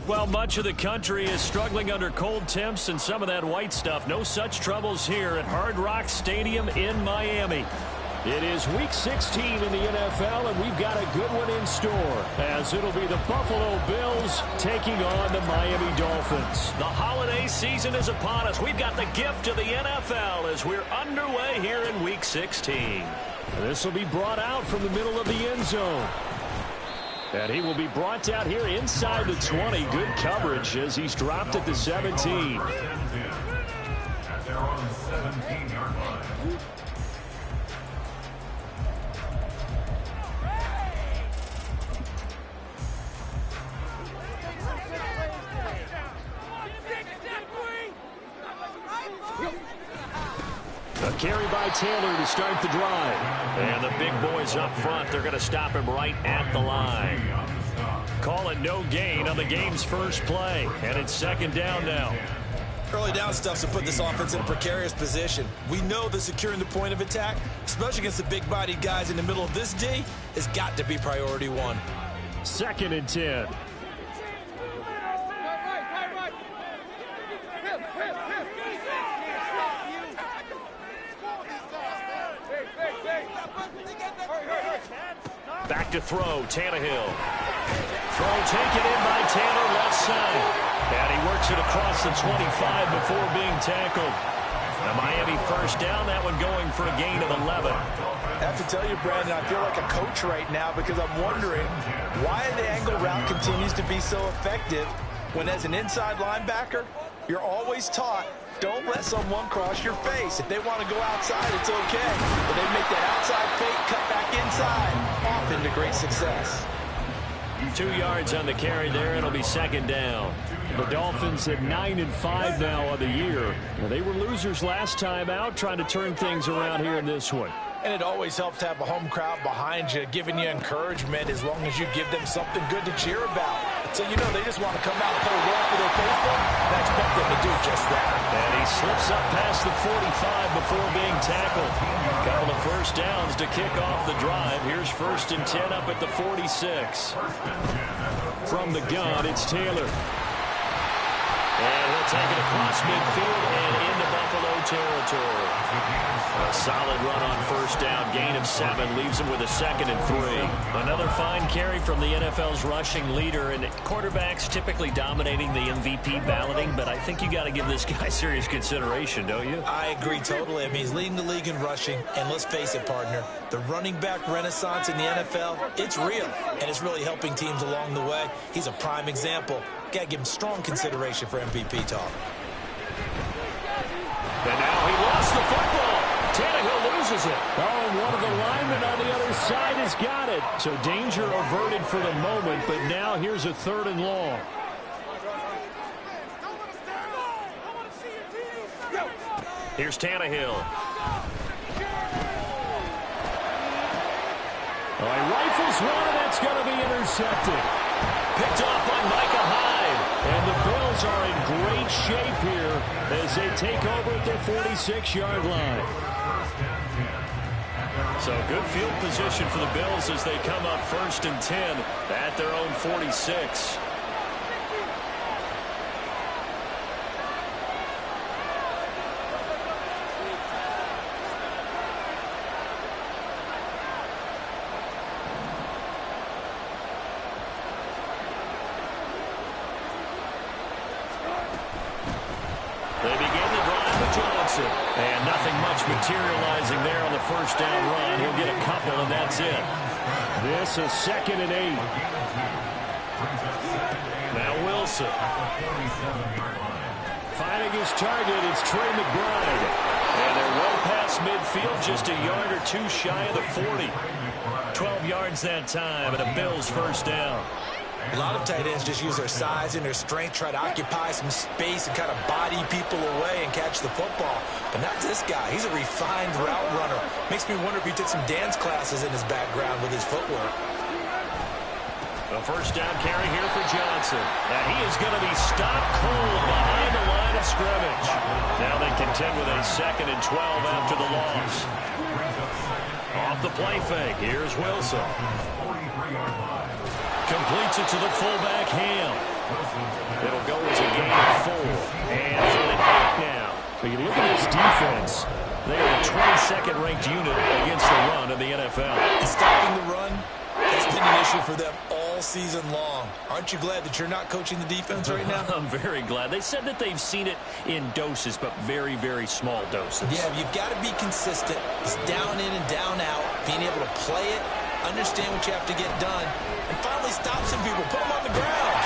Well, much of the country is struggling under cold temps and some of that white stuff. No such troubles here at Hard Rock Stadium in Miami. It is Week 16 in the NFL, and we've got a good one in store, as it'll be the Buffalo Bills taking on the Miami Dolphins. The holiday season is upon us. We've got the gift of the NFL as we're underway here in Week 16. This will be brought out from the middle of the end zone. And he will be brought out here inside the 20. Good coverage as he's dropped at the 17. A carry by Taylor to start the drive. And the big boys up front, they're going to stop him right at the line. Call it no gain on the game's first play. And it's second down now. Early down stuff to put this offense in a precarious position. We know that securing the point of attack, especially against the big-bodied guys in the middle of this D, has got to be priority one. 2nd and 10. Back to throw, Tannehill. Throw taken in by Taylor, left side. And he works it across the 25 before being tackled. The Miami first down, that one going for a gain of 11. I have to tell you, Brandon, I feel like a coach right now because I'm wondering why the angle route continues to be so effective when as an inside linebacker, you're always taught, don't let someone cross your face. If they want to go outside, it's okay. But they make that outside fake, cut back inside, often to great success. 2 yards on the carry there. It'll be second down. The Dolphins at 9-5 now on the year. They were losers last time out, trying to turn things around here in this one. And it always helps to have a home crowd behind you, giving you encouragement as long as you give them something good to cheer about. So, you know, they just want to come out and play well for their faithful, and I expect them to do just that. And he slips up past the 45 before being tackled. A couple of first downs to kick off the drive. Here's 1st and 10 up at the 46. From the gun, it's Taylor. And he'll take it across midfield and into Buffalo territory. A solid run on first down. Gain of 7 leaves him with a 2nd and 3. Another fine carry from the NFL's rushing leader. And quarterbacks typically dominating the MVP balloting, but I think you got to give this guy serious consideration, don't you? I agree totally. I mean, he's leading the league in rushing. And let's face it, partner, the running back renaissance in the NFL, it's real. And it's really helping teams along the way. He's a prime example. Got to give him strong consideration for MVP talk. And now he lost the football. Tannehill loses it. Oh, and one of the linemen on the other side has got it. So danger averted for the moment, but now here's a 3rd and long. Here's Tannehill. Oh, he rifles one, and that's going to be intercepted. picked off by Micah Hyde. And the Bills are in great shape here as they take over at their 46-yard line. So good field position for the Bills as they come up 1st and 10 at their own 46. And nothing much materializing there on the first down run. He'll get a couple, and that's it. This is 2nd and 8. Now Wilson. Finding his target, it's Trey McBride. And they're well past midfield, just a yard or two shy of the 40. 12 yards that time, and a Bills first down. A lot of tight ends just use their size and their strength, try to occupy some space and kind of body people away and catch the football. But not this guy. He's a refined route runner. Makes me wonder if he took some dance classes in his background with his footwork. A first down carry here for Johnson. Now he is going to be stopped cold behind the line of scrimmage. Now they contend with a 2nd and 12 after the loss. Off the play fake, here's Wilson. Completes it to the fullback, Ham. It'll go as a gain of 4. And 3rd and 8 now. But you look at this defense. They are the 22nd ranked unit against the run in the NFL. And stopping the run has been an issue for them all season long. Aren't you glad that you're not coaching the defense right now? I'm very glad. They said that they've seen it in doses, but very, very small doses. Yeah, you've got to be consistent. It's down in and down out. Being able to play it, understand what you have to get done, and finally stop some people. Put them on the ground.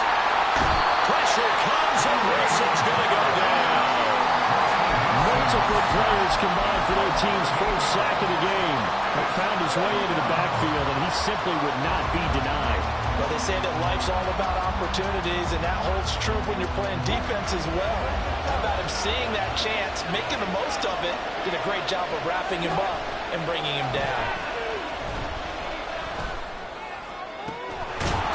Pressure comes, and Wilson's going to go down. Multiple players combined for their team's first sack of the game. He found his way into the backfield, and he simply would not be denied. Well, they say that life's all about opportunities, and that holds true when you're playing defense as well. How about him seeing that chance, making the most of it, did a great job of wrapping him up and bringing him down.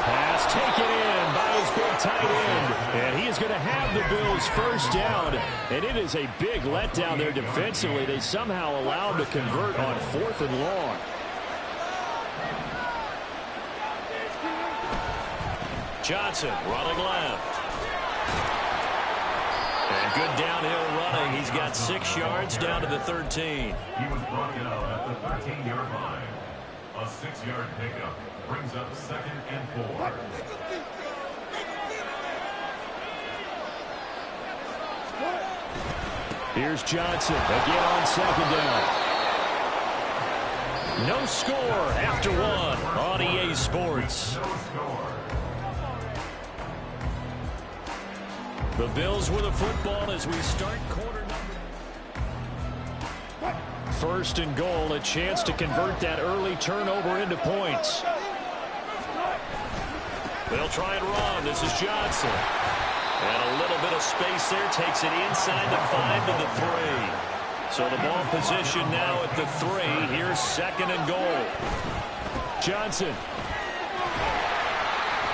Pass taken in by his big tight end, and he is going to have the Bills first down, and it is a big letdown there defensively. They somehow allowed to convert on 4th and long. Johnson running left. And good downhill running. He's got 6 yards down to the 13. He was brought out at the 13-yard line. A 6-yard pickup brings up 2nd and 4. Here's Johnson again on 2nd down. No score after 1 on EA Sports. The Bills with a football as we start quarter number. 1st and goal, a chance to convert that early turnover into points. They'll try and run. This is Johnson. And a little bit of space there, takes it inside the 5 to the 3. So the ball position now at the 3. Here's 2nd and goal. Johnson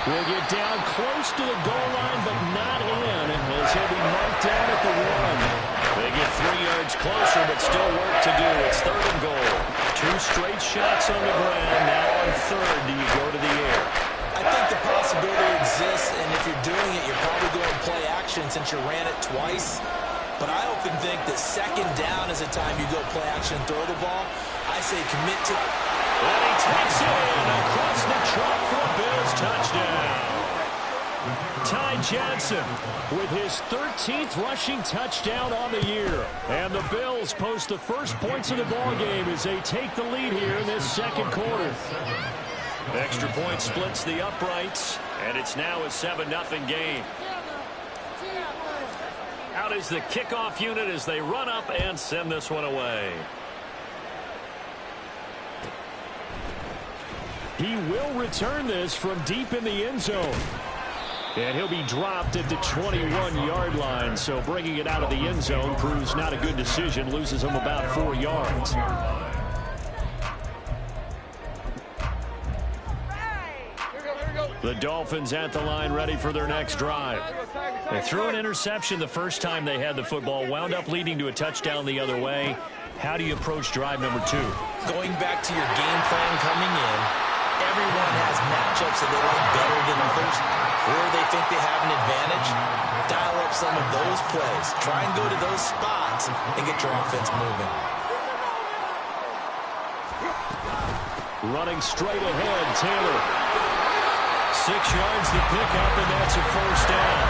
will get down close to the goal line, but not in, as he'll be marked down at the 1. They get 3 yards closer, but still work to do. It's 3rd and goal. 2 straight shots on the ground. Now on 3rd, do you go to the air? I think the possibility exists, and if you're doing it, you're probably going to play action since you ran it twice. But I often think that 2nd down is a time you go play action and throw the ball. I say commit to... And he takes it in across the chalk for a Bills touchdown. Ty Johnson with his 13th rushing touchdown on the year. And the Bills post the first points of the ball game as they take the lead here in this 2nd quarter. Extra point splits the uprights, and it's now a 7-0 game. Out is the kickoff unit as they run up and send this one away. He will return this from deep in the end zone. And he'll be dropped at the 21-yard line, so bringing it out of the end zone proves not a good decision, loses him about 4 yards. Here we go. The Dolphins at the line ready for their next drive. They threw an interception the first time they had the football, wound up leading to a touchdown the other way. How do you approach drive number 2? Going back to your game plan coming in, everyone has matchups that they like better than others, or they think they have an advantage. Dial up some of those plays. Try and go to those spots and get your offense moving. Running straight ahead, Taylor. 6 yards to pick up, and that's a first down.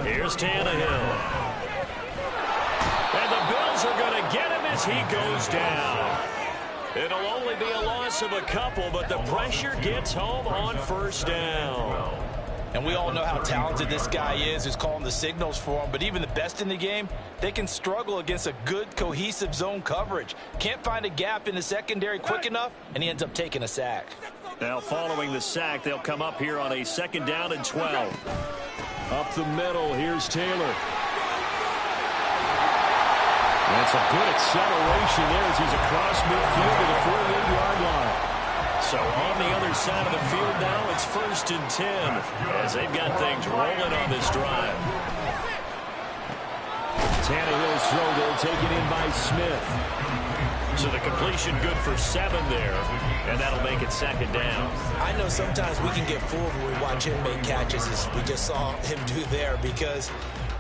Here's Tannehill. And the Bills are going to get him as he goes down. It'll only be a loss of a couple, but the pressure gets home on first down. And we all know how talented this guy is who's calling the signals for him. But even the best in the game, they can struggle against a good, cohesive zone coverage. Can't find a gap in the secondary quick enough, and he ends up taking a sack. Now following the sack, they'll come up here on a 2nd down and 12. Up the middle, here's Taylor. That's a good acceleration there as he's across midfield to the 48-yard line. So on the other side of the field now, it's 1st and 10 as they've got things rolling on this drive. Tannehill's throw there taken in by Smith. So the completion good for 7 there, and that'll make it 2nd down. I know sometimes we can get fooled when we watch him make catches, as we just saw him do there, because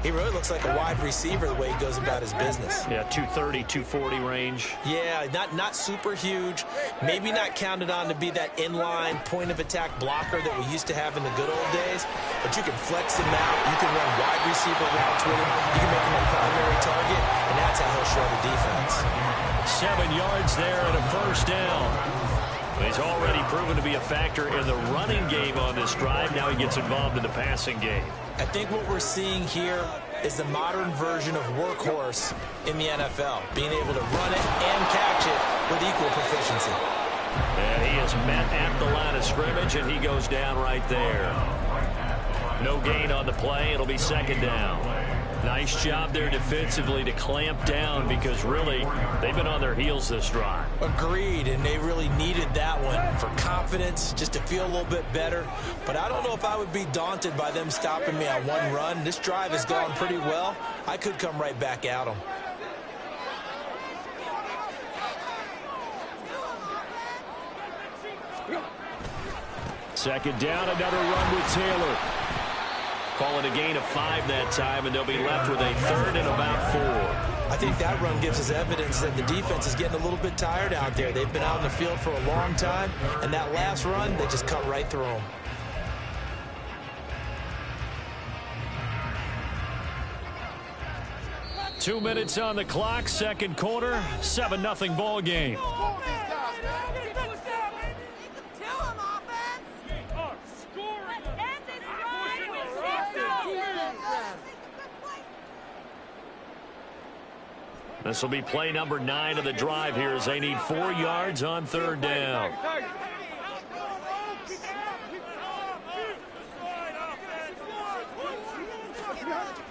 he really looks like a wide receiver the way he goes about his business. Yeah, 230, 240 range. Yeah, not super huge. Maybe not counted on to be that inline point-of-attack blocker that we used to have in the good old days. But you can flex him out. You can run wide receiver routes with him. You can make him a primary target, and that's how he'll shred the defense. 7 yards there and a first down. He's already proven to be a factor in the running game on this drive. Now he gets involved in the passing game. I think what we're seeing here is the modern version of workhorse in the NFL, being able to run it and catch it with equal proficiency. And he is met at the line of scrimmage, and he goes down right there. No gain on the play. It'll be 2nd down. Nice job there defensively to clamp down, because really they've been on their heels this drive. Agreed, and they really needed that one for confidence, just to feel a little bit better. But I don't know if I would be daunted by them stopping me on one run. This drive has gone pretty well. I could come right back at them. Second down, another run with Taylor. Calling a gain of 5 that time, and they'll be left with a 3rd and about 4. I think that run gives us evidence that the defense is getting a little bit tired out there. They've been out in the field for a long time, and that last run, they just cut right through them. Two minutes on the clock, 2nd quarter, 7-0 ball game. This will be play number 9 of the drive here as they need 4 yards on 3rd down.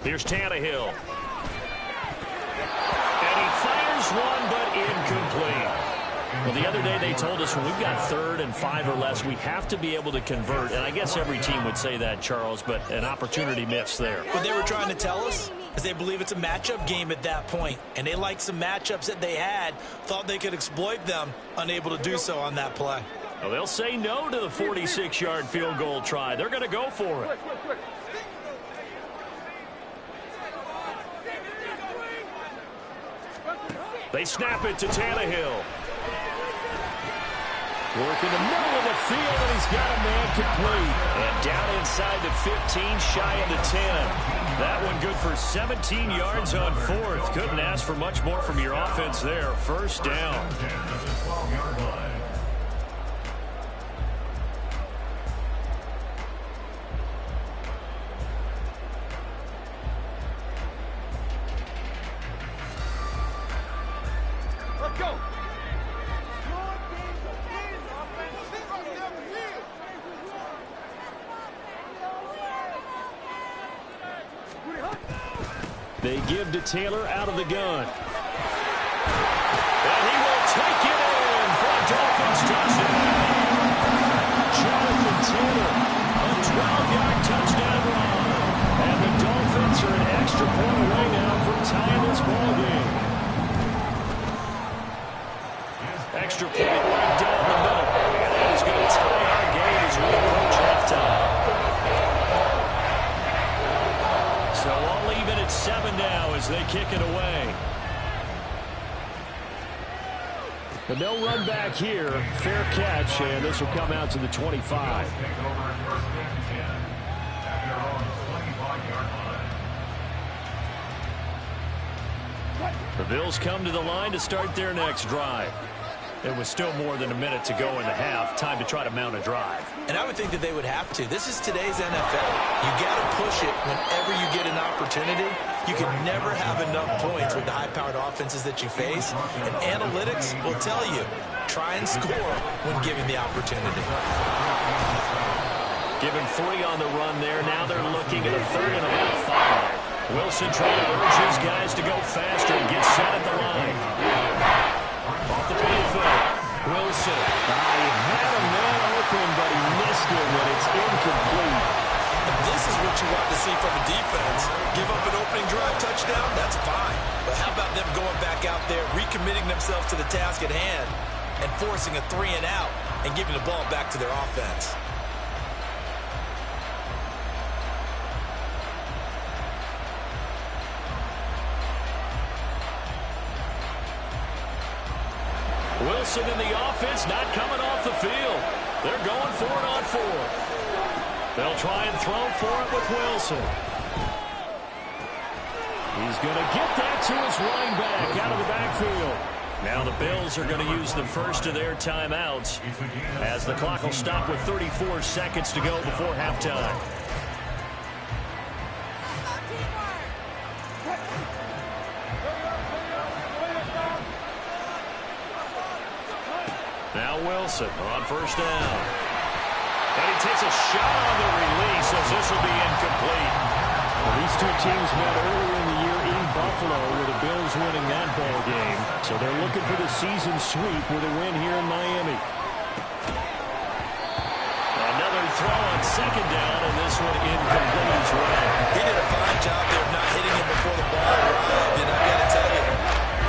Here's Tannehill. And he fires one, but incomplete. Well, the other day they told us when we've got 3rd and 5 or less, we have to be able to convert. And I guess every team would say that, Charles, but an opportunity missed there. What they were trying to tell us is they believe it's a matchup game at that point. And they liked some matchups that they had, thought they could exploit them, unable to do so on that play. Well, they'll say no to the 46-yard field goal try. They're going to go for it. They snap it to Tannehill. Work in the middle of the field, and he's got a man complete. And down inside the 15, shy of the 10. That one good for 17 yards on 4th. Couldn't ask for much more from your offense there. First down. Let's go. They give to Taylor out of the gun. kick it away. But no run back here. Fair catch, and this will come out to the 25. The Bills come to the line to start their next drive. There was still more than a minute to go in the half. Time to try to mount a drive. And I would think that they would have to. This is today's NFL. You got to push it whenever you get an opportunity. You can never have enough points with the high-powered offenses that you face. And analytics will tell you, try and score when given the opportunity. Given 3 on the run there. Now they're looking at a third and about 5. Wilson trying to urge his guys to go faster and get set at the line. Off the playfield. Wilson. He had a man open, but he missed him, and it's incomplete. And this is what you want to see from a defense. Give up an opening drive touchdown, that's fine. But how about them going back out there, recommitting themselves to the task at hand, and forcing a 3 and out, and giving the ball back to their offense? Wilson in the offense not coming off the field. They're going for it on 4th. They'll try and throw for it with Wilson. He's going to get that to his running back out of the backfield. Now the Bills are going to use the first of their timeouts as the clock will stop with 34 seconds to go before halftime. Now Wilson on first down. And he takes a shot on the release as this will be incomplete. Well, these two teams met earlier in the year in Buffalo with the Bills winning that ball game. So they're looking for the season sweep with a win here in Miami. Another throw on second down, and this one incomplete as well. He did a fine job there of not hitting him before the ball arrived. And I got to tell you,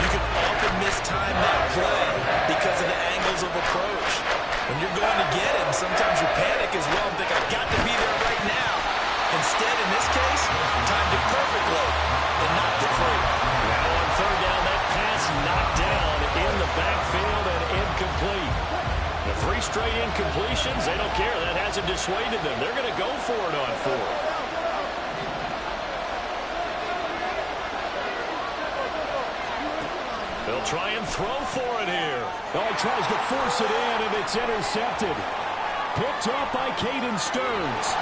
you can often mistime that play because of the angles of approach. When you're going to get him, sometimes you panic as well and think, I've got to be there right now. Instead, in this case, timed it perfectly and knocked it free. Now on third down, that pass knocked down in the backfield and incomplete. The 3 straight incompletions, they don't care. That hasn't dissuaded them. They're going to go for it on 4th. They'll try and throw for it here. Oh, he tries to force it in, and it's intercepted. Picked up by Caden Stearns.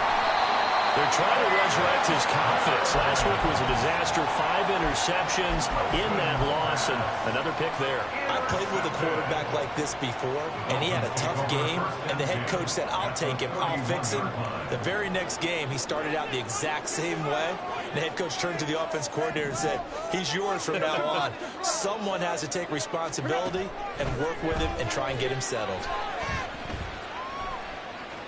They're trying to resurrect his confidence. Last week was a disaster. 5 interceptions in that loss, and another pick there. I played with a quarterback like this before, and he had a tough game, and the head coach said, I'll take him, I'll fix him. The very next game, he started out the exact same way. The head coach turned to the offense coordinator and said, he's yours from now on. Someone has to take responsibility and work with him and try and get him settled.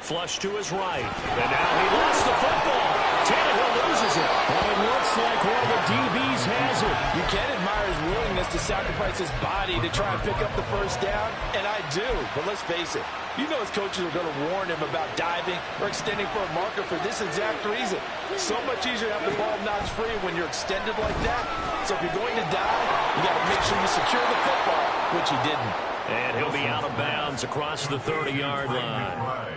Flush to his right. And now he lost the football. Tannehill loses it. And it looks like one of the DBs has it. You can admire his willingness to sacrifice his body to try and pick up the first down, and I do. But let's face it, you know his coaches are going to warn him about diving or extending for a marker for this exact reason. So much easier to have the ball notch free when you're extended like that. So if you're going to dive, you got to make sure you secure the football, which he didn't. And he'll be out of bounds across the 30-yard line.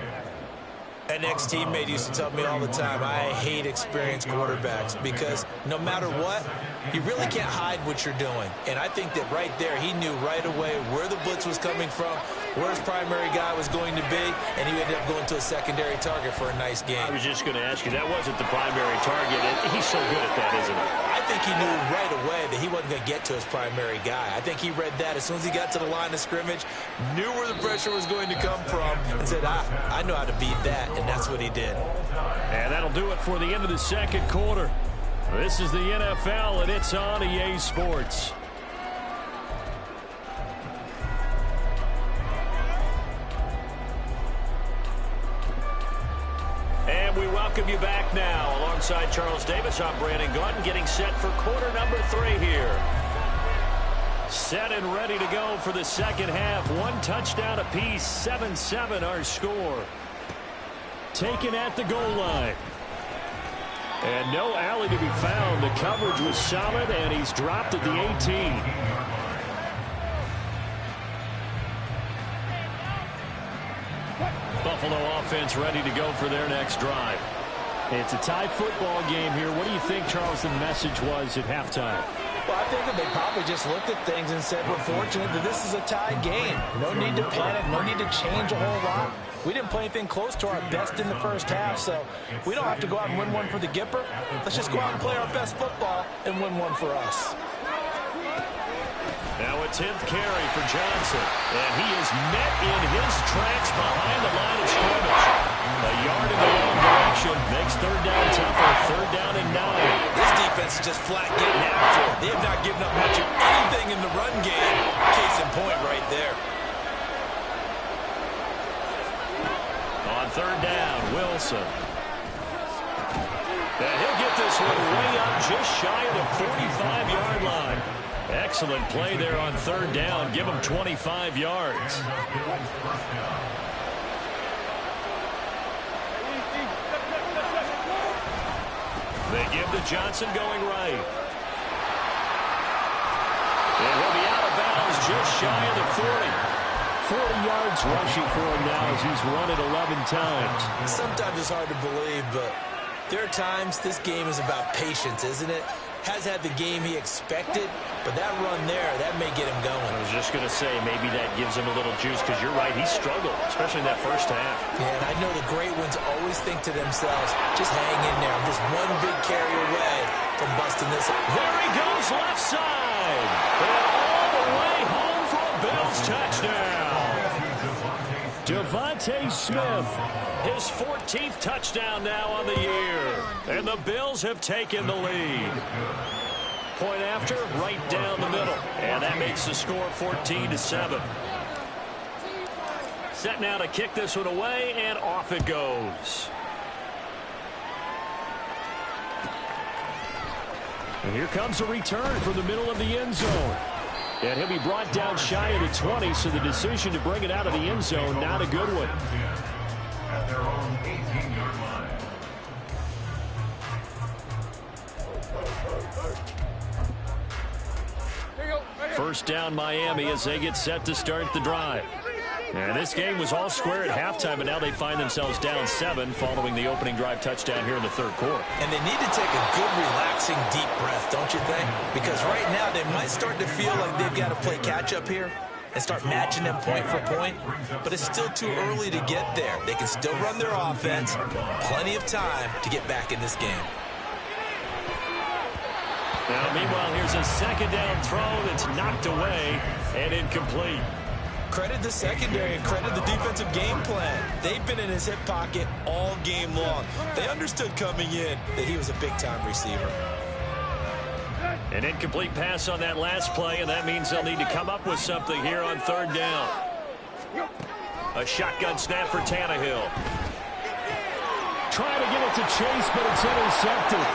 An ex-teammate used to tell me all the time, I hate experienced quarterbacks because no matter what, you really can't hide what you're doing. And I think that right there, he knew right away where the blitz was coming from, where his primary guy was going to be, and he ended up going to a secondary target for a nice game. I was just going to ask you, that wasn't the primary target. He's so good at that, isn't he? I think he knew right away that he wasn't going to get to his primary guy. I think he read that as soon as he got to the line of scrimmage, knew where the pressure was going to come from, and said, I know how to beat that, and that's what he did. And that'll do it for the end of the second quarter. This is the NFL, and it's on EA Sports. And we welcome you back now. Alongside Charles Davis, I'm Brandon Gordon, getting set for quarter number 3 here. Set and ready to go for the second half. 1 touchdown apiece, 7-7 our score. Taken at the goal line. And no alley to be found. The coverage was solid, and he's dropped at the 18. Buffalo offense ready to go for their next drive. It's a tie football game here. What do you think, Charles, the message was at halftime? Well, I think that they probably just looked at things and said, we're fortunate that this is a tie game. No need to panic, no need to change a whole lot. We didn't play anything close to our best in the first half, so we don't have to go out and win one for the Gipper. Let's just go out and play our best football and win one for us. Now a 10th carry for Johnson, and he is met in his tracks behind the line of scrimmage. A yard in the wrong direction makes third down tougher. Third down and 9. This defense is just flat getting after it. They have not given up much of anything in the run game. Case in point right there. On third down, Wilson. And he'll get this one way up just shy of the 45-yard line. Excellent play there on third down. Give him 25 yards. They give to Johnson going right. And he'll be out of bounds just shy of the 40. 40 yards rushing for him now as he's run it 11 times. Sometimes it's hard to believe, but there are times this game is about patience, isn't it? Has had the game he expected, but that run there, that may get him going. I was just going to say, maybe that gives him a little juice, because you're right, he struggled, especially in that first half. Yeah, and I know the great ones always think to themselves, just hang in there. I'm just one big carry away from busting this. There he goes, left side. And all the way home for a Bills touchdown. Devontae Smith, his 14th touchdown now on the year. And the Bills have taken the lead. Point after, right down the middle. And that makes the score 14-7. Set now to kick this one away, and off it goes. And here comes a return from the middle of the end zone. And he'll be brought down shy of the 20, so the decision to bring it out of the end zone, not a good one. At their own 18-yard line. First down Miami as they get set to start the drive. And this game was all square at halftime, but now they find themselves down 7 following the opening drive touchdown here in the third quarter. And they need to take a good, relaxing, deep breath, don't you think? Because right now they might start to feel like they've got to play catch-up here and start matching them point for point. But it's still too early to get there. They can still run their offense. Plenty of time to get back in this game. Now, meanwhile, here's a second down throw that's knocked away and incomplete. Credit the secondary and credit the defensive game plan. They've been in his hip pocket all game long. They understood coming in that he was a big-time receiver. An incomplete pass on that last play, and that means they'll need to come up with something here on third down. A shotgun snap for Tannehill. Trying to get it to Chase, but it's intercepted.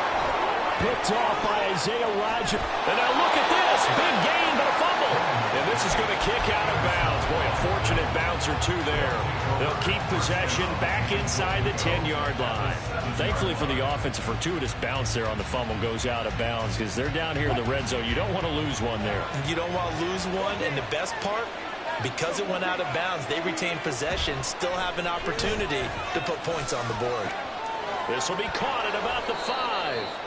Picked off by Isaiah Rodgers. And now look at this. Big gain, but a fumble. And this is going to kick out of bounds. Boy, a fortunate bounce or two there. They'll keep possession back inside the 10-yard line. Thankfully for the offense, a fortuitous bounce there on the fumble goes out of bounds because they're down here in the red zone. You don't want to lose one there. You don't want to lose one, and the best part, because it went out of bounds, they retain possession, still have an opportunity to put points on the board. This will be caught at about the 5.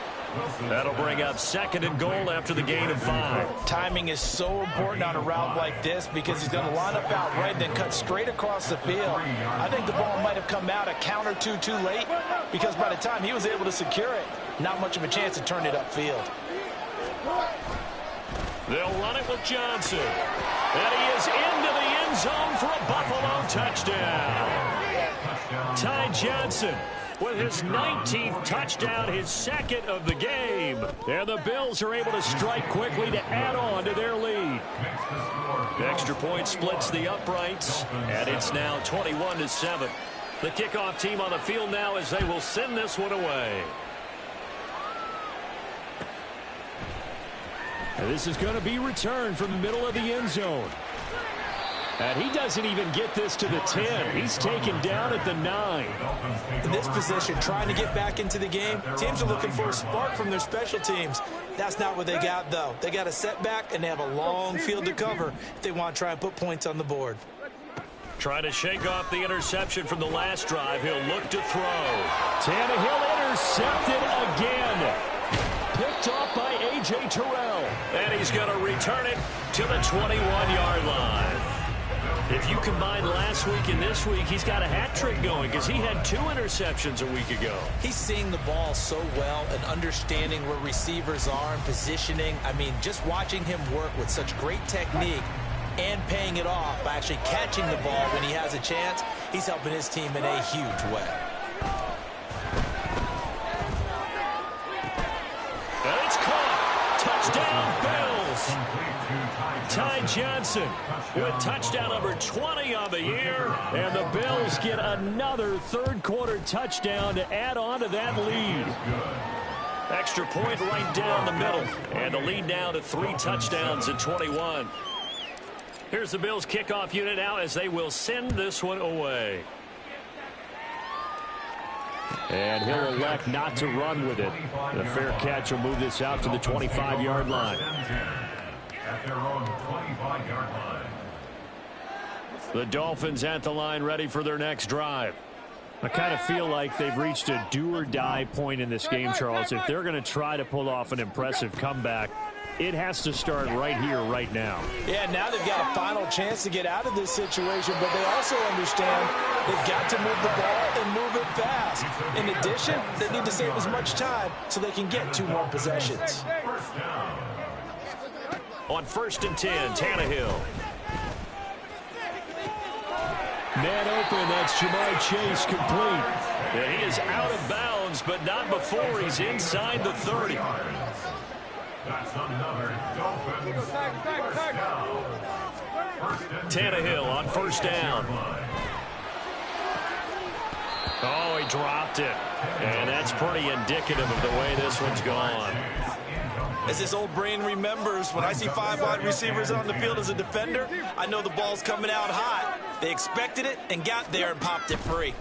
That'll bring up second and goal after the gain of 5. Timing is so important on a route like this because he's going to line up out right, then cut straight across the field. I think the ball might have come out a count or two too late because by the time he was able to secure it, not much of a chance to turn it upfield. They'll run it with Johnson. And he is into the end zone for a Buffalo touchdown. Ty Johnson with his 19th touchdown, his second of the game. And the Bills are able to strike quickly to add on to their lead. The extra point splits the uprights, and it's now 21-7. The kickoff team on the field now as they will send this one away. And this is going to be returned from the middle of the end zone. And he doesn't even get this to the 10. He's taken down at the 9. In this position, trying to get back into the game, teams are looking for a spark from their special teams. That's not what they got, though. They got a setback, and they have a long field to cover if they want to try and put points on the board. Trying to shake off the interception from the last drive. He'll look to throw. Tannehill intercepted again. Picked off by A.J. Terrell. And he's going to return it to the 21-yard line. If you combine last week and this week, he's got a hat trick going because he had 2 interceptions a week ago. He's seeing the ball so well and understanding where receivers are and positioning. I mean, just watching him work with such great technique and paying it off by actually catching the ball when he has a chance, he's helping his team in a huge way. And it's caught. Touchdown, Bills. Ty Johnson with touchdown number 20 on the year. And the Bills get another third-quarter touchdown to add on to that lead. Extra point right down the middle. And the lead now to 3 touchdowns at 21. Here's the Bills kickoff unit now as they will send this one away. And he'll elect not to run with it. The fair catch will move this out to the 25-yard line. At their own 25-yard line. The Dolphins at the line ready for their next drive. I kind of feel like they've reached a do-or-die point in this game, Charles. If they're going to try to pull off an impressive comeback, it has to start right here, right now. Yeah, now they've got a final chance to get out of this situation, but they also understand they've got to move the ball and move it fast. In addition, they need to save as much time so they can get 2 more possessions. On 1st and 10, Tannehill. Man open, that's Jamar Chase complete. And he is out of bounds, but not before he's inside the 30. That's another Dolphins first down. Tannehill on 1st down. Oh, he dropped it. And that's pretty indicative of the way this one's gone. As this old brain remembers, when I see 5 wide receivers on the field as a defender, I know the ball's coming out hot. They expected it and got there and popped it free.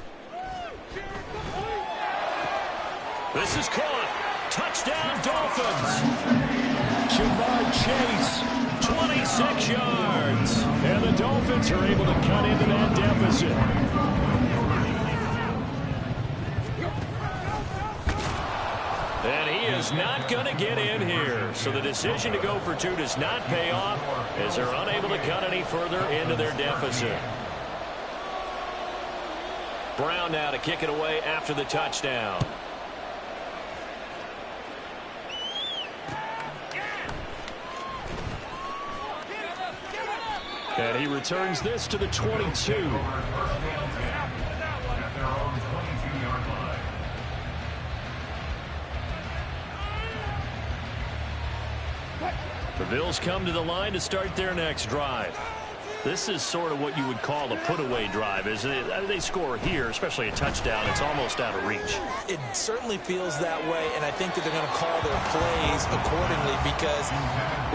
This is caught. Touchdown, Dolphins. Jamar Chase, 26 yards. And the Dolphins are able to cut into that deficit. And he is not going to get in here. So the decision to go for 2 does not pay off as they're unable to cut any further into their deficit. Brown now to kick it away after the touchdown. And he returns this to the 22. The Bills come to the line to start their next drive. This is sort of what you would call a put-away drive, isn't it? They score here, especially a touchdown. It's almost out of reach. It certainly feels that way, and I think that they're going to call their plays accordingly because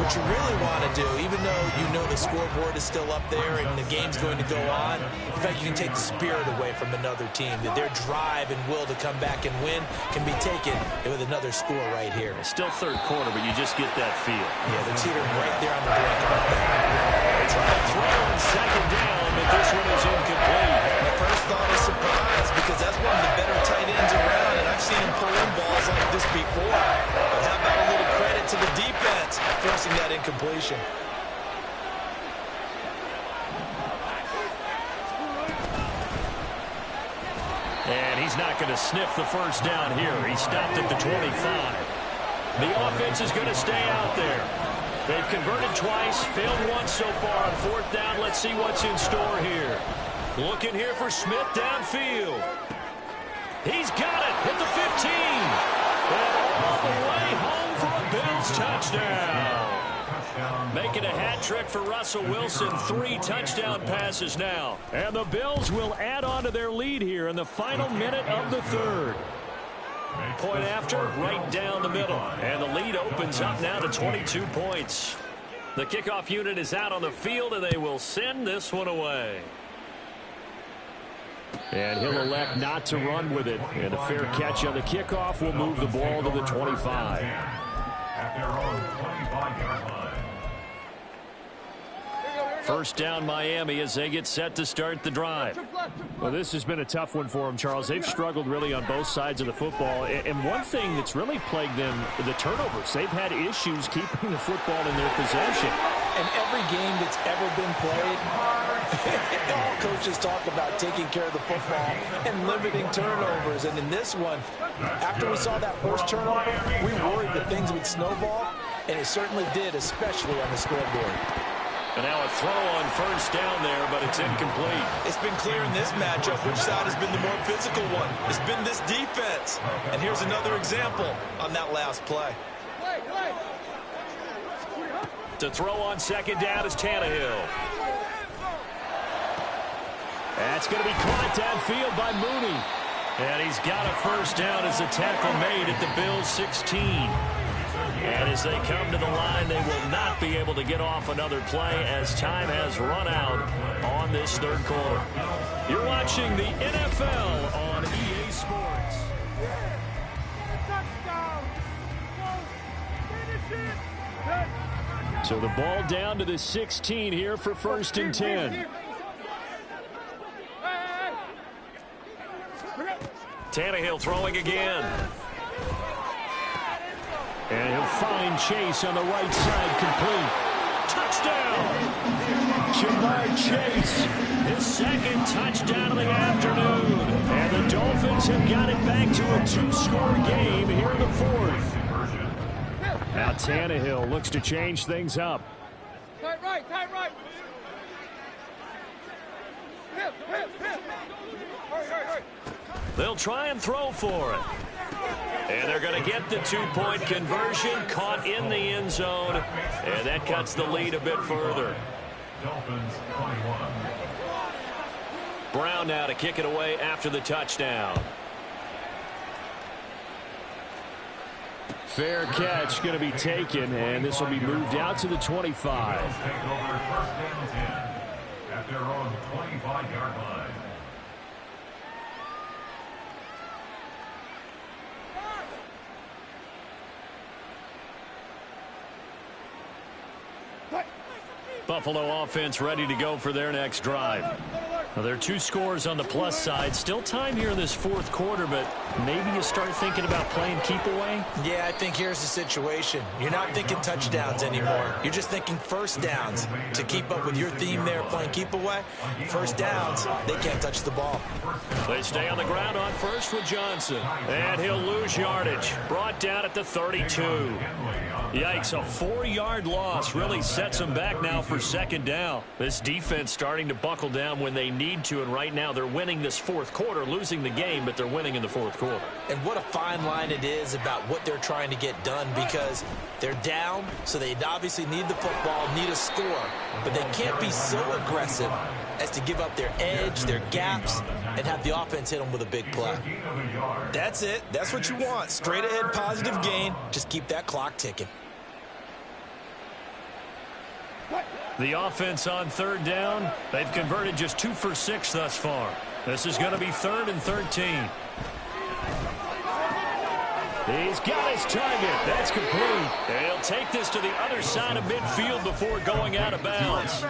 what you really want to do, even though you know the scoreboard is still up there and the game's going to go on, in fact, you can take the spirit away from another team, that their drive and will to come back and win can be taken with another score right here. It's still third quarter, but you just get that feel. Yeah, they're teetering right there on the brink of that. Try to throw on 2nd down, but this one is incomplete. My first thought is surprise because that's one of the better tight ends around, and I've seen him pull in balls like this before. But how about a little credit to the defense forcing that incompletion? And he's not going to sniff the first down here. He stopped at the 25. The offense is going to stay out there. They've converted twice, failed once so far on 4th down. Let's see what's in store here. Looking here for Smith downfield. He's got it at the 15. And all the way home for a Bills touchdown. Making a hat trick for Russell Wilson. 3 touchdown passes now. And the Bills will add on to their lead here in the final minute of the 3rd. Point after, right down the middle. And the lead opens up now to 22 points. The kickoff unit is out on the field, and they will send this one away. And he'll elect not to run with it. And a fair catch on the kickoff will move the ball to the 25. At their own 25-yard line. First down, Miami, as they get set to start the drive. Well, this has been a tough one for them, Charles. They've struggled really on both sides of the football. And one thing that's really plagued them, the turnovers. They've had issues keeping the football in their possession. And every game that's ever been played, all coaches talk about taking care of the football and limiting turnovers. And in this one, after we saw that first turnover, we worried that things would snowball, and it certainly did, especially on the scoreboard. And now a throw on first down there, but it's incomplete. It's been clear in this matchup which side has been the more physical one. It's been this defense. And here's another example on that last play. To throw on second down is Tannehill. That's going to be caught downfield by Mooney. And he's got a first down as a tackle made at the Bills' 16. And as they come to the line, they will not be able to get off another play as time has run out on this third quarter. You're watching the NFL on EA Sports. So the ball down to the 16 here for first and 10. Tannehill throwing again. And he'll find Chase on the right side, complete. Touchdown! Jamar Chase, his second touchdown of the afternoon. And the Dolphins have got it back to a 2-score game here in the fourth. Now Tannehill looks to change things up. Tight right. Hurry. They'll try and throw for it. And they're going to get the two-point conversion, caught in the end zone, and that cuts the lead a bit further. Dolphins 21. Brown now to kick it away after the touchdown. Fair catch going to be taken, and this will be moved out to the 25. Bills take over first and 10 at their own 25-yard line. Buffalo offense ready to go for their next drive. Well, there are 2 scores on the plus side. Still time here in this fourth quarter, but maybe you start thinking about playing keep away? Yeah, I think here's the situation. You're not thinking touchdowns anymore. You're just thinking first downs. To keep up with your theme there, playing keep away, first downs, they can't touch the ball. They stay on the ground on first with Johnson. And he'll lose yardage. Brought down at the 32. Yikes, a 4-yard loss really sets them back now for second down. This defense starting to buckle down when they need to, and right now they're winning this fourth quarter, losing the game, but they're winning in the fourth quarter. And what a fine line it is about what they're trying to get done, because they're down, so they obviously need the football, need a score, but they can't be so aggressive as to give up their edge, their gaps, and have the offense hit them with a big play. That's it. That's what you want. Straight ahead positive gain. Just keep that clock ticking. The offense on third down, they've converted just 2 for 6 thus far. This is going to be 3rd and 13. He's got his target. That's complete. And he'll take this to the other side of midfield before going out of bounds.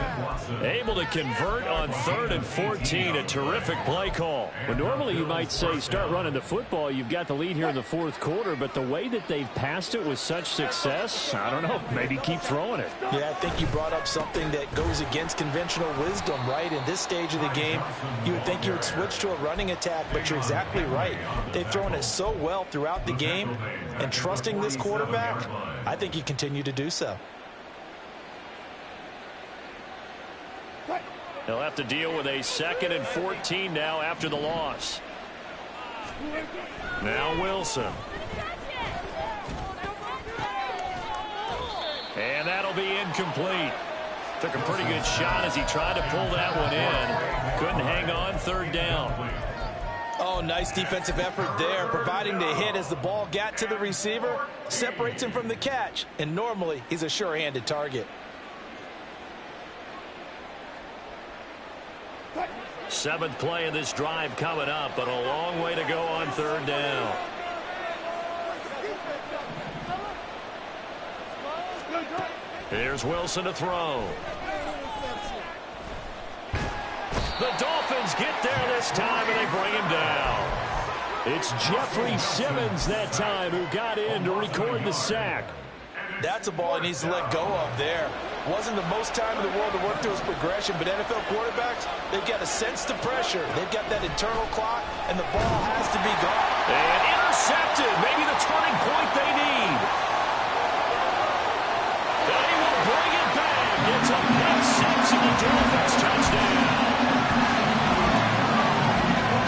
Able to convert on 3rd and 14. A terrific play call. Well, normally you might say start running the football. You've got the lead here in the fourth quarter, but the way that they've passed it with such success, I don't know, maybe keep throwing it. Yeah, I think you brought up something that goes against conventional wisdom, right? In this stage of the game, you would think you would switch to a running attack, but you're exactly right. They've thrown it so well throughout the game, and trusting this quarterback, I think you continue to do so. They'll have to deal with a 2nd and 14 now after the loss. Now Wilson. And that'll be incomplete. Took a pretty good shot as he tried to pull that one in. Couldn't hang on, 3rd down. Oh, nice defensive effort there, providing the hit as the ball got to the receiver, separates him from the catch, and normally he's a sure-handed target. 7th play of this drive coming up, but a long way to go on 3rd down. Here's Wilson to throw. The Dolphins get there this time, and they bring him down. It's Jeffrey Simmons that time who got in to record the sack. That's a ball he needs to let go of there. Wasn't the most time in the world to work through his progression, but NFL quarterbacks, they've got to sense the pressure. They've got that internal clock, and the ball has to be gone. And intercepted. Maybe the turning point they need. They will bring it back. It's a pick six, and the Dolphins touchdown.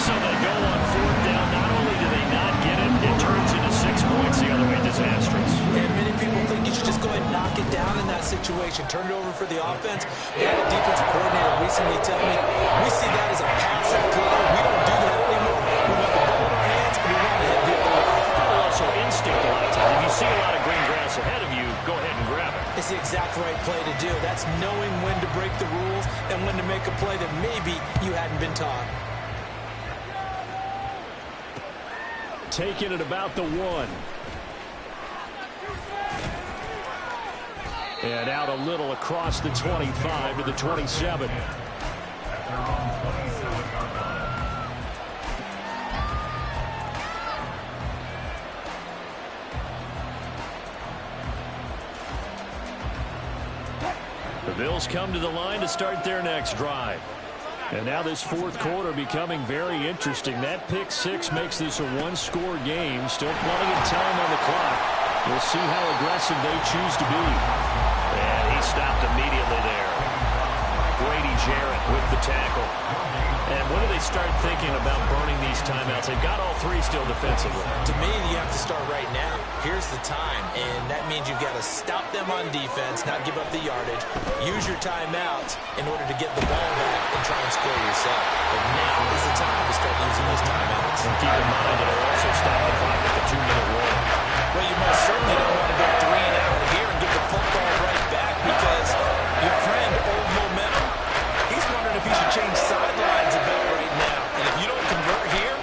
So they go on 4th down. Not only do they not get it, it turns into 6 points the other way. Disastrous. And many people think you should just go ahead and knock it down in that situation. Turn it over for the offense. We had a defensive coordinator recently tell me, we see that as a passive play. We don't do that anymore. We want the ball in our hands, and we want to hit the other way. Well, also instinct a lot of times. If you see a lot of green grass ahead of you, go ahead and grab it. It's the exact right play to do. That's knowing when to break the rules and when to make a play that maybe you hadn't been taught. Taking it about the 1. And out a little across the 25 to the 27. The Bills come to the line to start their next drive. And now this 4th quarter becoming very interesting. That pick 6 makes this a 1-score game. Still plenty of time on the clock. We'll see how aggressive they choose to be. And he stopped immediately there. Grady Jarrett with the tackle. And when do they start thinking about burning these timeouts? They've got all 3 still defensively. To me, you have to start right now. Here's the time, and that means you've got to stop them on defense, not give up the yardage. Use your timeouts in order to get the ball back and try and score yourself. But now is the time to start using those timeouts. And keep in mind, it'll also stop the clock at the 2-minute warning. Well, you most certainly don't want to go 3 and out here and get the football right back because your friend, Old Momentum, he's wondering if he should change sidelines about right now. And if you don't convert here,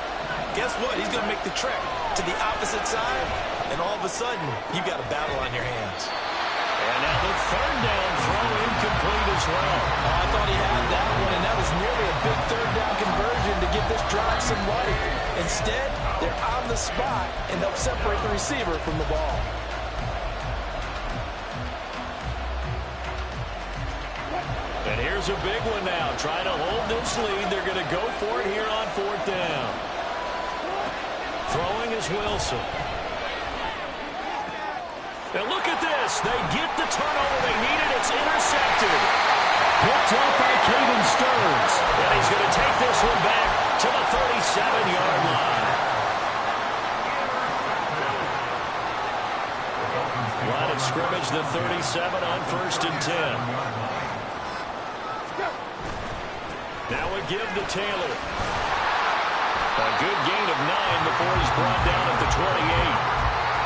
guess what? He's going to make the trek to the opposite side, and all of a sudden, you've got a battle on your hands. And now the 3rd down throw incomplete as well. Oh, I thought he had that one, and that was nearly a big 3rd down conversion to give this drive some life. Instead, they're on the spot and help separate the receiver from the ball. And here's a big one now. Trying to hold this lead. They're going to go for it here on 4th down. Throwing is Wilson. And look at this. They get the turnover they needed. It's intercepted. Picked up by Caden Stearns. And he's going to take this one back to the 37-yard line. Line of scrimmage, the 37 on 1st and 10. Now a give to Taylor. A good gain of 9 before he's brought down at the 28.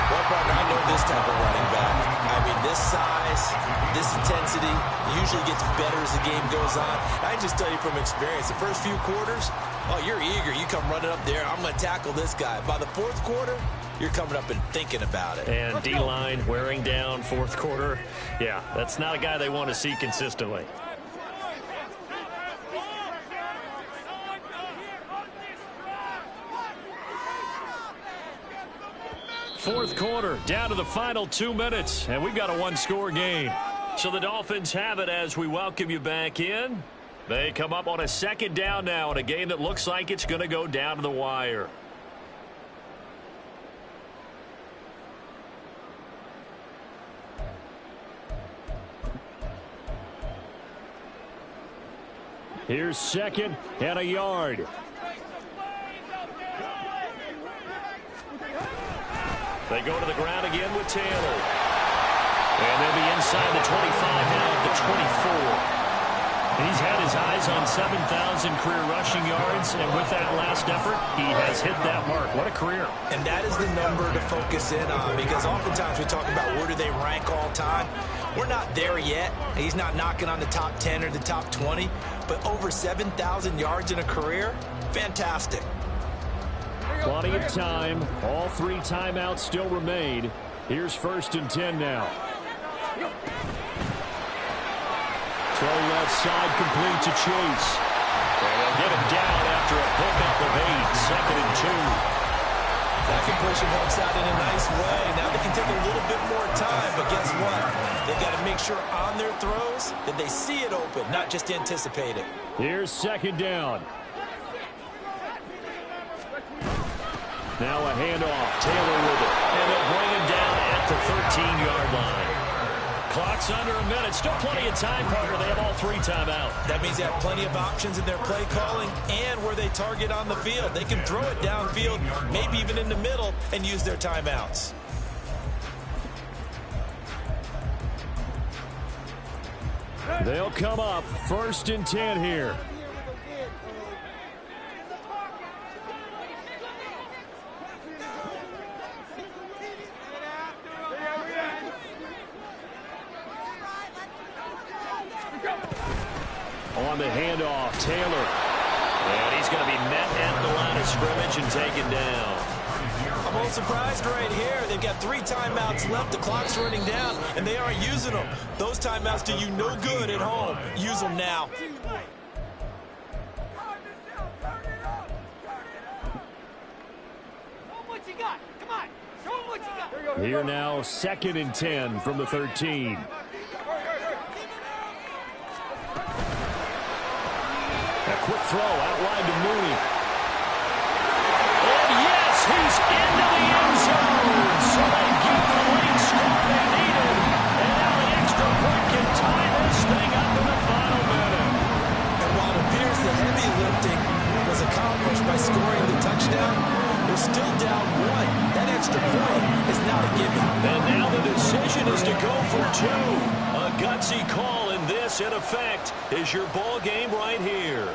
Well, partner, I know this type of running back. I mean, this size, this intensity usually gets better as the game goes on. I can just tell you from experience, the first few quarters, oh, you're eager. You come running up there. I'm going to tackle this guy. By the 4th quarter, you're coming up and thinking about it. And D-line wearing down 4th quarter. Yeah, that's not a guy they want to see consistently. 4th quarter, down to the final 2 minutes, and we've got a 1-score game. So the Dolphins have it as we welcome you back in. They come up on a 2nd down now in a game that looks like it's going to go down to the wire. Here's 2nd and a yard. They go to the ground again with Taylor. And they'll be inside the 25 now at the 24. He's had his eyes on 7,000 career rushing yards, and with that last effort, he has hit that mark. What a career. And that is the number to focus in on, because oftentimes we talk about where do they rank all time. We're not there yet. He's not knocking on the top 10 or the top 20, but over 7,000 yards in a career, fantastic. Plenty of time. All 3 timeouts still remain. Here's 1st and 10 now. Throw left side, complete to Chase. And they'll get him down after a pickup of 8. 2nd and 2. That completion works out in a nice way. Now they can take a little bit more time, but guess what? They've got to make sure on their throws that they see it open, not just anticipate it. Here's 2nd down. Now a handoff. Taylor with it. And they'll bring him down at the 13-yard line. Clock's under a minute. Still plenty of time, partner. They have all 3 timeouts. That means they have plenty of options in their play calling and where they target on the field. They can throw it downfield, maybe even in the middle, and use their timeouts. They'll come up 1st and 10 here. On the handoff, Taylor. And he's going to be met at the line of scrimmage and taken down. I'm a little surprised right here. They've got 3 timeouts left. The clock's running down, and they aren't using them. Those timeouts do you no good at home. Use them now. Here now, 2nd and 10 from the 13. A quick throw out wide to Mooney. And yes, he's into the end zone. So they get the late score they needed. And now the extra point can tie this thing up in the final minute. And while it appears the heavy lifting was accomplished by scoring the touchdown, they're still down 1. That extra point is not a gimme. And now the decision is to go for 2. A gutsy call, and this, in effect, is your ball game right here.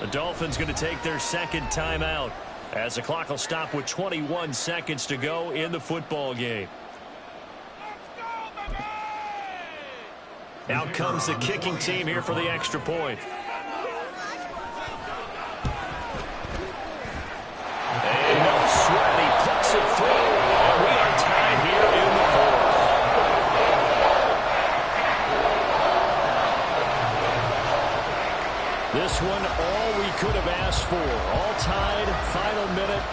The Dolphins going to take their 2nd timeout as the clock will stop with 21 seconds to go in the football game. Out comes the kicking team here for the extra point. And no sweat, he puts it through, and we are tied here in the 4th. This one, all we could have asked for. All tied, final minute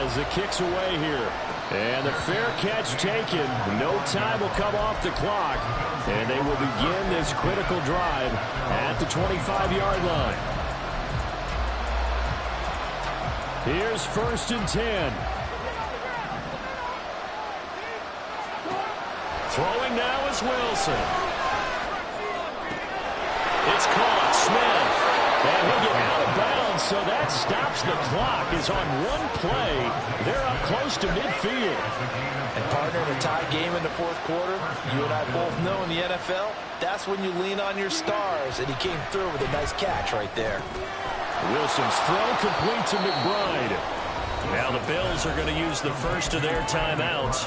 as the kick's away here. And the fair catch taken. No time will come off the clock. And they will begin this critical drive at the 25-yard line. Here's 1st and 10. Throwing now is Wilson. It's caught. Smith. And he'll get out of bounds, so that stops the clock. Is on one play. They're up close to midfield. And partner, in a tie game in the 4th quarter, you and I both know in the NFL, that's when you lean on your stars, and he came through with a nice catch right there. Wilson's throw complete to McBride. Now the Bills are going to use the first of their timeouts.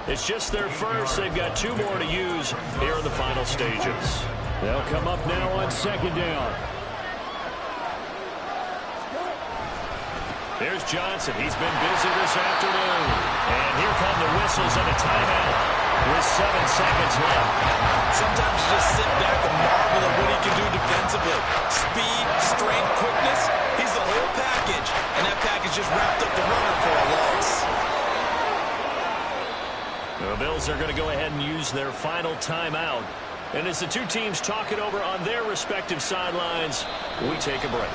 It's just their first. They've got 2 more to use here in the final stages. They'll come up now on 2nd down. There's Johnson. He's been busy this afternoon. And here come the whistles and a timeout with 7 seconds left. Sometimes you just sit back and marvel at what he can do defensively. Speed, strength, quickness. He's the whole package. And that package just wrapped up the runner for a loss. The Bills are going to go ahead and use their final timeout. And as the 2 teams talk it over on their respective sidelines, we take a break.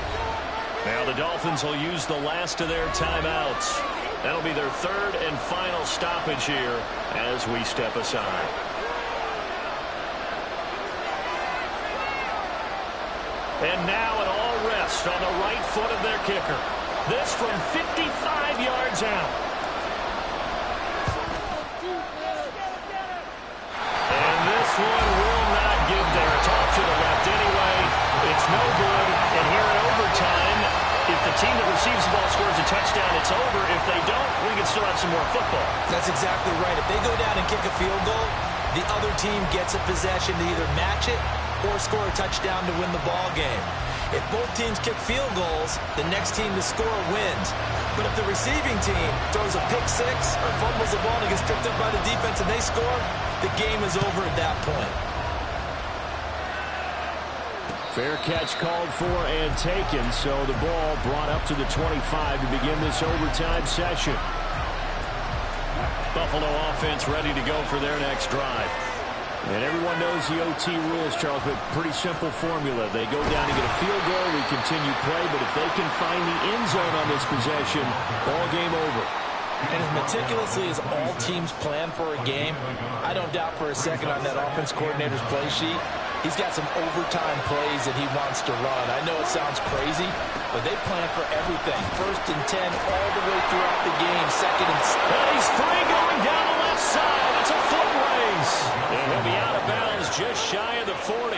Now the Dolphins will use the last of their timeouts. That'll be their 3rd and final stoppage here as we step aside. And now it all rests on the right foot of their kicker. This from 55 yards out. football. That's exactly right. If they go down and kick a field goal, the other team gets a possession to either match it or score a touchdown to win the ball game. If both teams kick field goals, the next team to score wins. But if the receiving team throws a pick six or fumbles the ball and gets picked up by the defense and they score, the game is over at that point. Fair catch called for and taken, so the ball brought up to the 25 to begin this overtime session. Buffalo offense ready to go for their next drive. And everyone knows the OT rules, Charles, but pretty simple formula. They go down and get a field goal, we continue play, but if they can find the end zone on this possession, ball game over. And as meticulously as all teams plan for a game, I don't doubt for a second on that offense coordinator's play sheet, he's got some overtime plays that he wants to run. I know it sounds crazy, but they plan for everything. 1st and 10 all the way throughout the game. 2nd and 7. And he's free going down the left side. It's a foot race. And he'll be out of bounds just shy of the 40.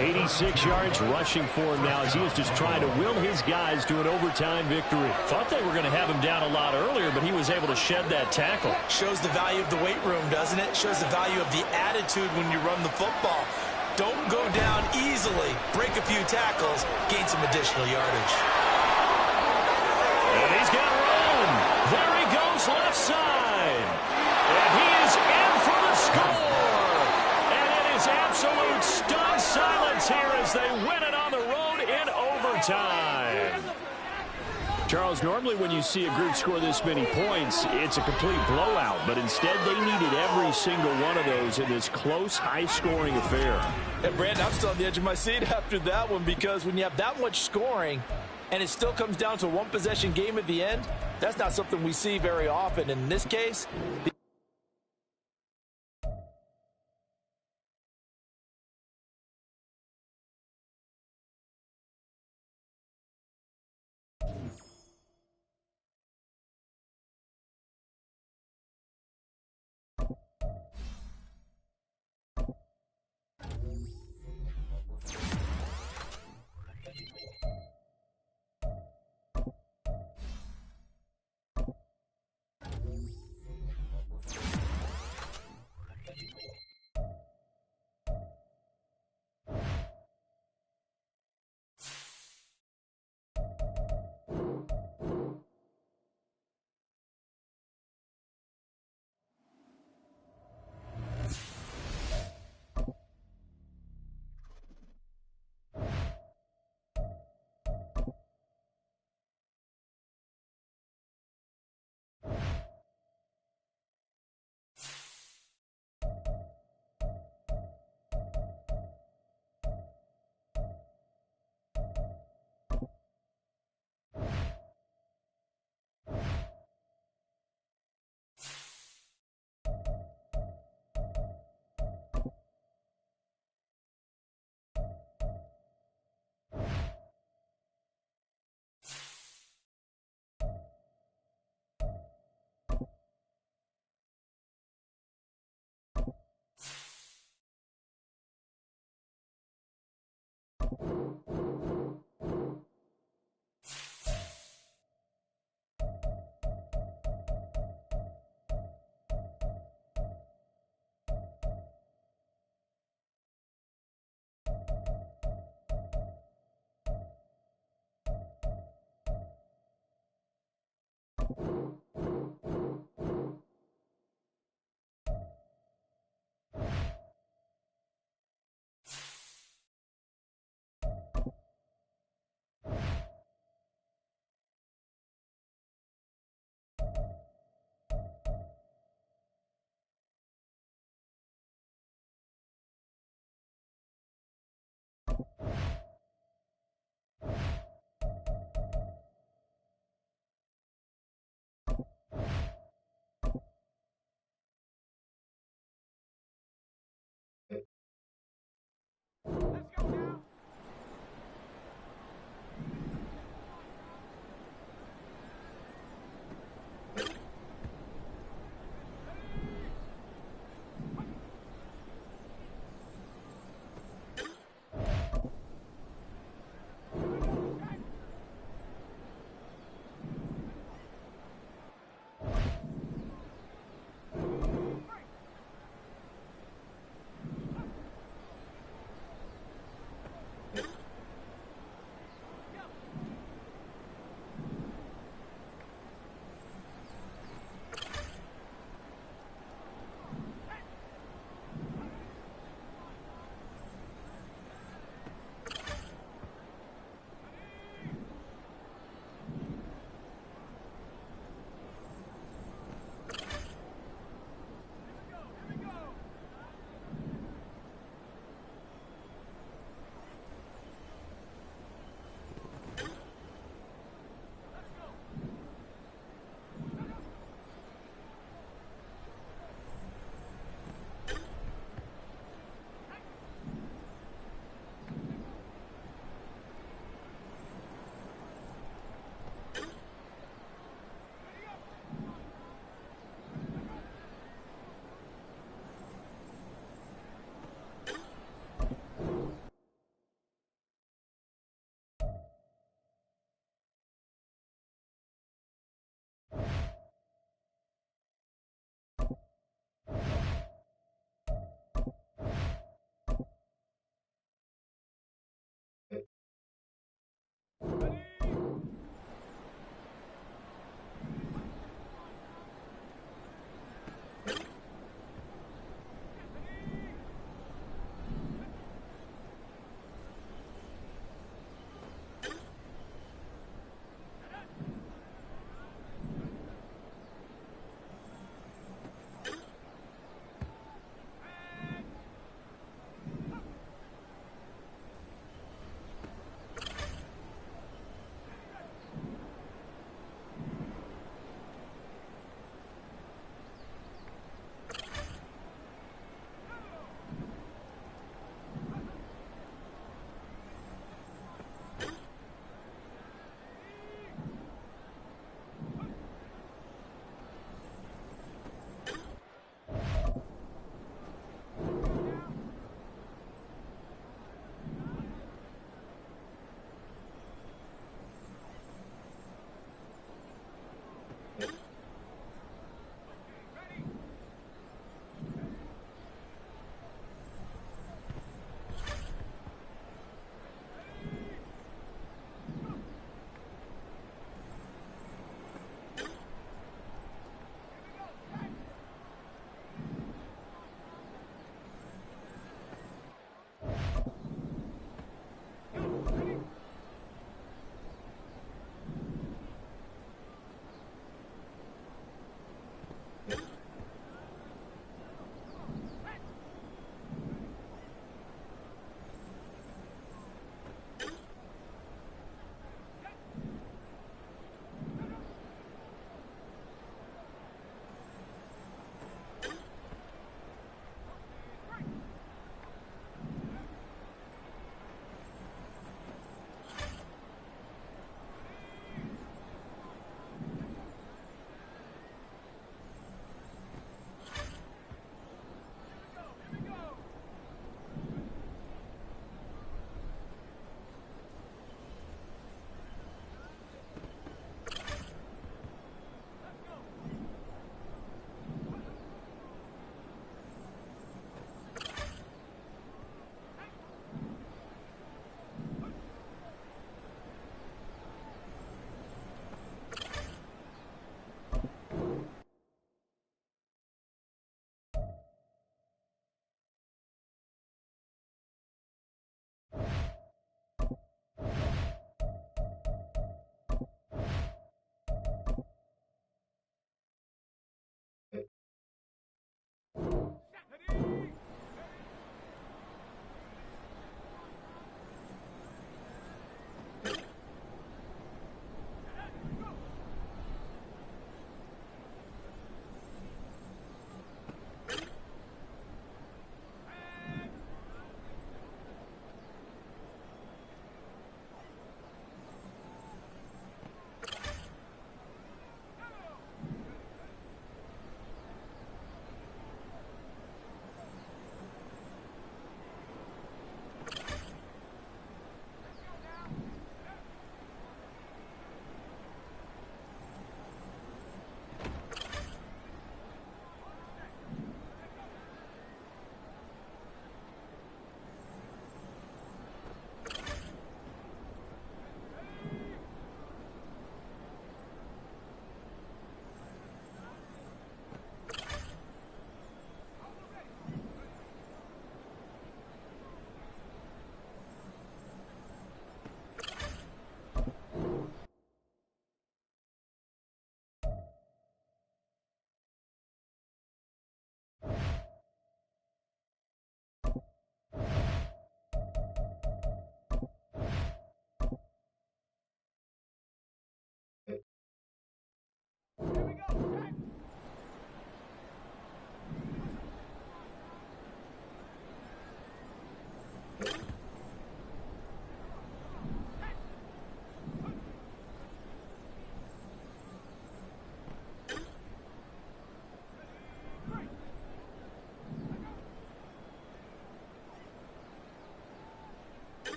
86 yards rushing for him now as he is just trying to will his guys to an overtime victory. Thought they were going to have him down a lot earlier, but he was able to shed that tackle. Shows the value of the weight room, doesn't it? Shows the value of the attitude when you run the football. Don't go down easily. Break a few tackles. Gain some additional yardage. And he's got room. There he goes left side. And he is in for the score. And it is absolute stunned silence here as they win it on the road in overtime. Charles, normally when you see a group score this many points, it's a complete blowout. But instead, they needed every single one of those in this close, high-scoring affair. And Brandon, I'm still on the edge of my seat after that one because when you have that much scoring and it still comes down to a one-possession game at the end, that's not something we see very often. In this case,